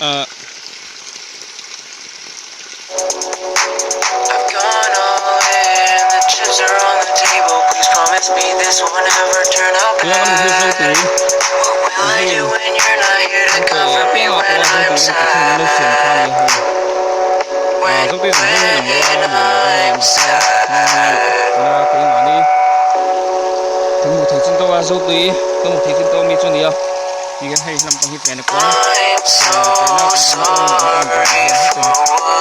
uh, I've gone all in, the chips are on the table. Please promise me this won't ever turn out Dia kan mesti bad. satu. What will I do when you're not here to comfort me when I'm sad? When I'm sad. Một thầy sinh tố số tùy, có một thầy sinh tố mi chuẩn nhiều. Thì cái hay làm bằng hít này quá. I'm so sorry for what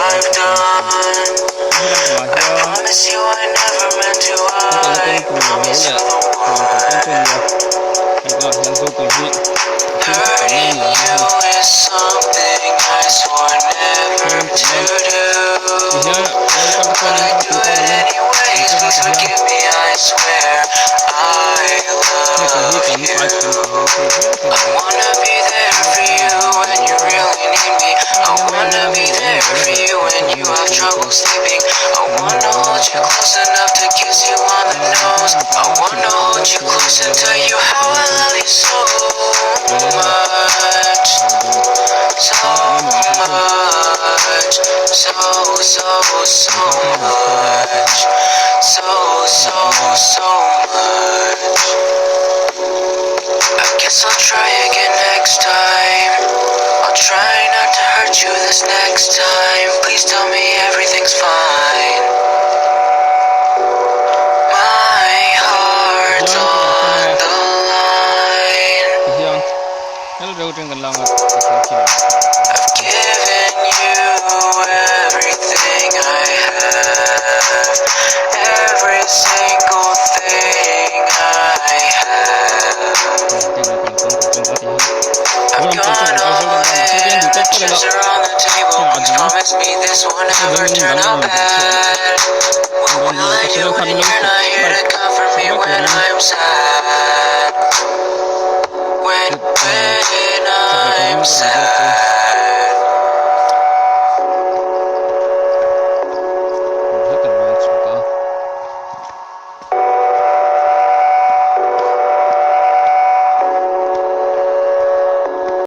I've done. I promise you I never meant to. I promise you the world. Hurting you is something I swore never to do. But I do it anyways. Please forgive me, I swear I love you. I wanna be there for you when you really need me. I wanna be there for you when you have trouble sleeping. I wanna hold you close enough to kiss you on the nose. I wanna hold you close and tell you how I love you so much. So much. So much. So much. I guess I'll try again next time. I'll try not to hurt you this next time. Please tell me everything's fine. My heart's on the line. I've given you everything I have. Every single thing I have. I've gone all in, the chips are on the table. Please promise me this won't ever turn out bad. What will I do when you're not here to comfort me when I'm sad? When I'm sad.